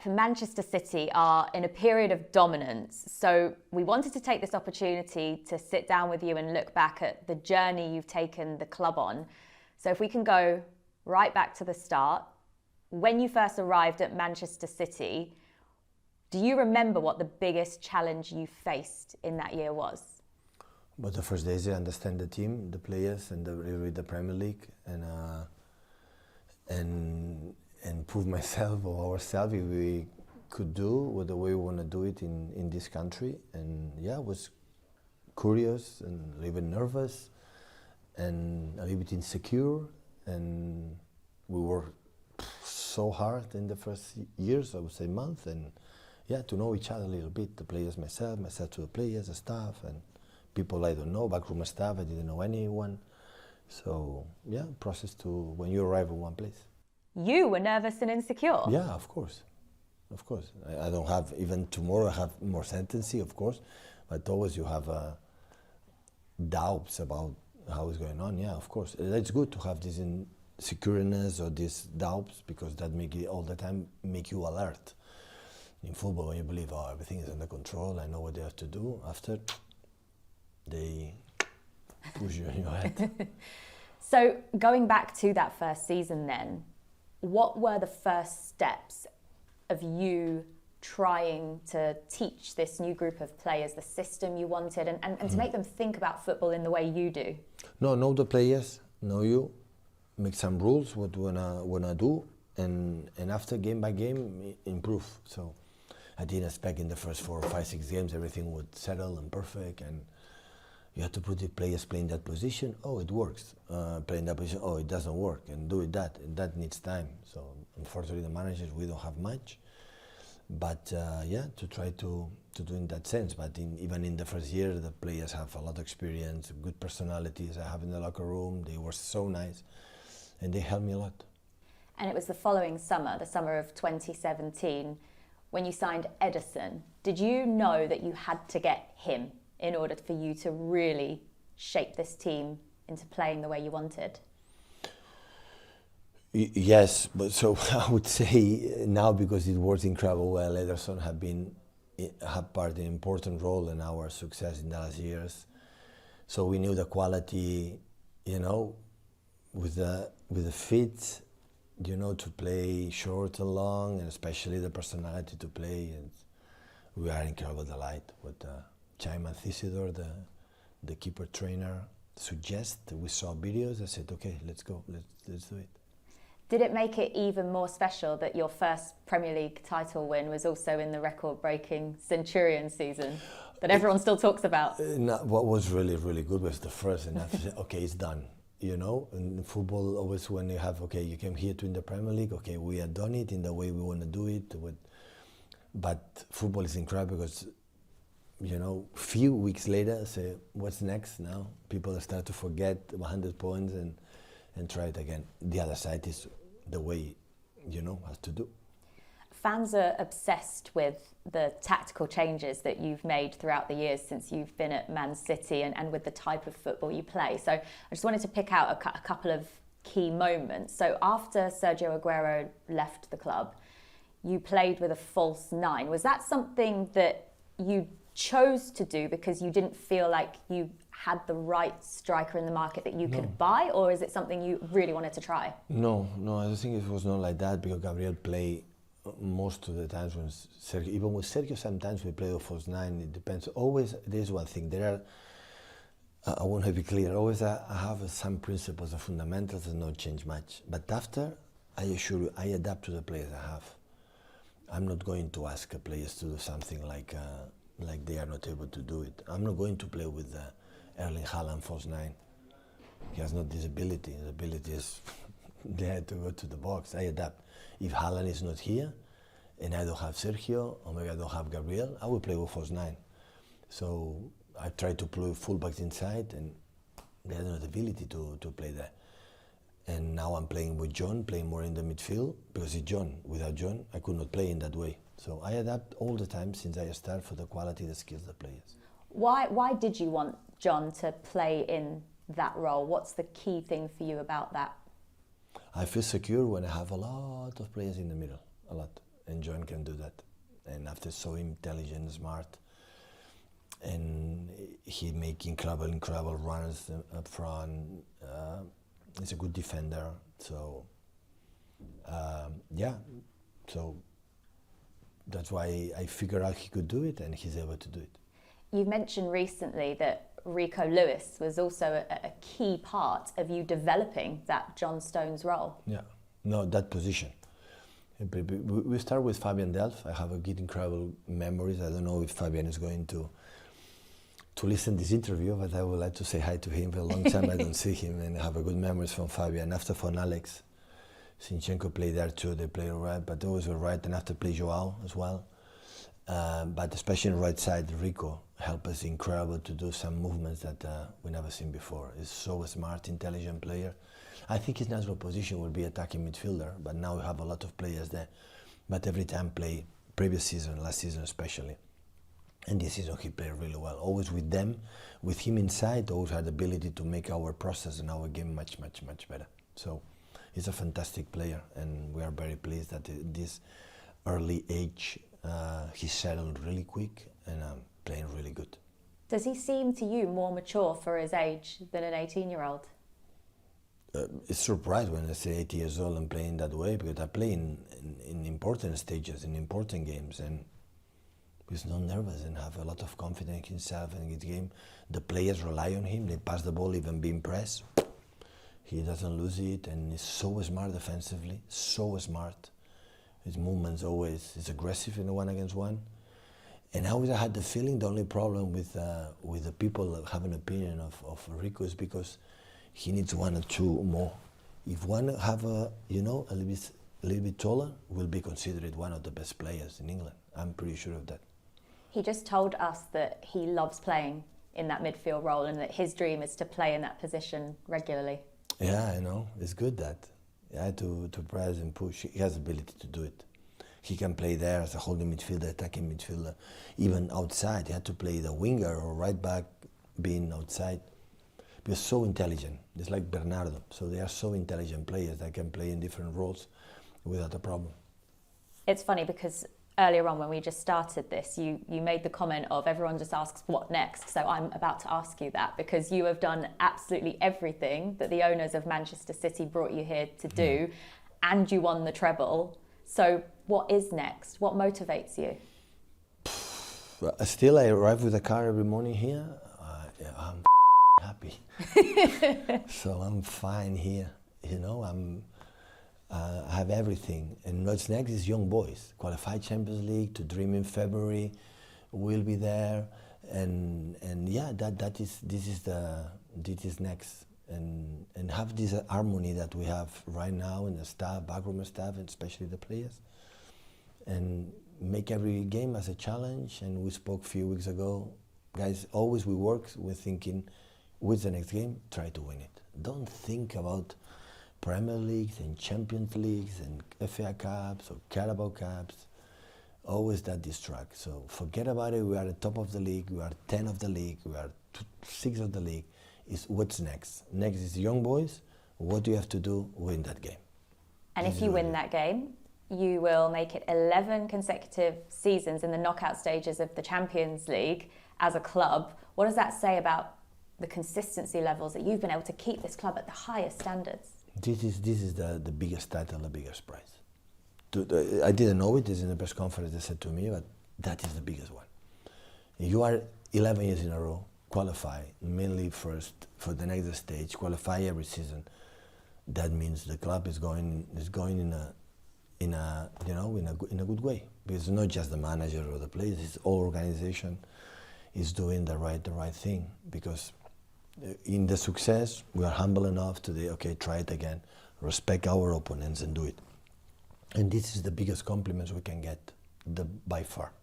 Pep, Manchester City are in a period of dominance. So we wanted to take this opportunity to sit down with you and look back at the journey you've taken the club on. So if we can go right back to the start, when you first arrived at Manchester City, do you remember what the biggest challenge you faced in that year was? But the first days I understand the team, the players, and the Premier League, and prove myself or ourselves if we could do what the way we want to do it in this country. And yeah, I was curious and a little bit nervous and a little bit insecure, and we worked so hard in the first years, I would say month, and yeah, to know each other a little bit, the players, myself to the players, the staff, and people I don't know, backroom staff, I didn't know anyone. So yeah, process to when you arrive in one place. You were nervous and insecure? Yeah, of course. Of course. I don't have, even tomorrow I have more certainty, of course, but always you have doubts about how it's going on. Yeah, of course. It's good to have this insecureness or these doubts, because that make it all the time make you alert. In football, when you believe, oh, everything is under control, I know what they have to do, after they push you in your head. So going back to that first season then, what were the first steps of you trying to teach this new group of players the system you wanted and to make them think about football in the way you do? No, know the players, know you, make some rules, what we wanna do, and after game by game, improve. So I didn't expect in the first 4 or 5, 6 games everything would settle and perfect, and you have to put the players playing that position. Oh, it works. Playing that position. Oh, it doesn't work. And do it that. And that needs time. So unfortunately, the managers, we don't have much. But yeah, to try to do in that sense. But even in the first year, the players have a lot of experience, good personalities. I have in the locker room. They were so nice, and they helped me a lot. And it was the following summer, the summer of 2017, when you signed Ederson. Did you know that you had to get him in order for you to really shape this team into playing the way you wanted? Yes, but so I would say now, because it works incredibly well, Ederson have played an important role in our success in the last years. So we knew the quality, you know, with the fit, you know, to play short and long, and especially the personality to play. And we are incredible delight with Chaim and Isidore, the keeper trainer, we saw videos. I said, okay, let's go, let's do it. Did it make it even more special that your first Premier League title win was also in the record-breaking Centurion season that everyone still talks about? What was really, really good was the first, and I said, okay, it's done. You know, in football, always when you have, okay, you came here to win the Premier League, okay, we have done it in the way we want to do it. But football is incredible because, you know, few weeks later, say, what's next now? People start to forget 100 points and try it again. The other side is the way, you know, has to do. Fans are obsessed with the tactical changes that you've made throughout the years since you've been at Man City and with the type of football you play. So I just wanted to pick out a couple of key moments. So after Sergio Aguero left the club, you played with a false 9. Was that something that you chose to do because you didn't feel like you had the right striker in the market that you could buy, or is it something you really wanted to try? No, I don't think it was not like that, because Gabriel played most of the times when Sergio, even with Sergio, sometimes we play with false 9. It depends. Always, there's one thing. There are, I want to be clear, always I have some principles and fundamentals that don't change much. But after, I assure you, I adapt to the players I have. I'm not going to ask the players to do something like they are not able to do it. I'm not going to play with Erling Haaland false 9. He has not this ability. His ability is there to go to the box. I adapt. If Haaland is not here, and I don't have Sergio, or maybe I don't have Gabriel, I will play with false 9. So I try to play fullbacks inside, and they have not the ability to play there. And now I'm playing with John, playing more in the midfield, because it's John. Without John, I could not play in that way. So I adapt all the time since I start for the quality, the skills, the players. Why did you want John to play in that role? What's the key thing for you about that? I feel secure when I have a lot of players in the middle, a lot. and John can do that. And after so intelligent, smart, and he make incredible runs up front. He's a good defender. So so that's why I figured out he could do it, and he's able to do it. You mentioned recently that Rico Lewis was also a key part of you developing that John Stones role. Yeah, no, that position. We start with Fabian Delph. I have a good, incredible memories. I don't know if Fabian is going to listen to this interview, but I would like to say hi to him. For a long time I don't see him, and I have a good memories from Fabian. After from Alex, Sinchenko played there too. They played all right, but they always were right. And after play Joao as well. But especially on the right side, Rico helped us incredible to do some movements that we never seen before. He's so smart, intelligent player. I think his natural position will be attacking midfielder, but now we have a lot of players there. But every time play, previous season, last season especially, and this season he played really well. Always with them, with him inside, always had the ability to make our process and our game much better. So he's a fantastic player, and we are very pleased that at this early age he settled really quick and playing really good. Does he seem to you more mature for his age than an 18-year-old? It's surprised when I say 80 years old and playing that way, because I play in important stages, in important games, and he's not nervous and have a lot of confidence in himself and his game. The players rely on him. They pass the ball even being pressed. He doesn't lose it, and he's so smart defensively, so smart. His movements always is aggressive in the 1-against-1. And I always had the feeling the only problem with the people that have an opinion of Rico is because he needs one or two more. If one have a little bit taller, will be considered one of the best players in England. I'm pretty sure of that. He just told us that he loves playing in that midfield role and that his dream is to play in that position regularly. Yeah, I know. It's good that. I had to press and push. He has the ability to do it. He can play there as a holding midfielder, attacking midfielder, even outside. He had to play the winger or right back, being outside. They're so intelligent. It's like Bernardo. So they are so intelligent players that can play in different roles without a problem. It's funny because earlier on when we just started this, you made the comment of everyone just asks what next. So I'm about to ask you that because you have done absolutely everything that the owners of Manchester City brought you here to do, and you won the treble. So what is next? What motivates you? Still, I arrive with a car every morning here. I'm happy. So I'm fine here. I have everything, and what's next is young boys. Qualify Champions League, to dream in February. We'll be there, and yeah, this is next, and have this harmony that we have right now in the staff, backroom staff, and especially the players, and make every game as a challenge. And we spoke a few weeks ago, guys. Always we're thinking, what's the next game? Try to win it. Don't think about Premier Leagues and Champions Leagues and FA Cups or Carabao Cups, always that distract. So forget about it. We are at the top of the league. We are 10 of the league. We are 6 of the league. Is what's next? Next is young boys. What do you have to do? Win that game. And if you win that game, you will make it 11 consecutive seasons in the knockout stages of the Champions League as a club. What does that say about the consistency levels that you've been able to keep this club at the highest standards? This is the biggest title, the biggest prize. I didn't know it. This is in the press conference they said to me, but that is the biggest one. You are 11 years in a row, qualify, mainly first for the next stage, qualify every season. That means the club is going in a good way. Because it's not just the manager or the players; it's all organization is doing the right thing. Because in the success, we are humble enough to try it again, respect our opponents and do it. And this is the biggest compliments we can get, by far.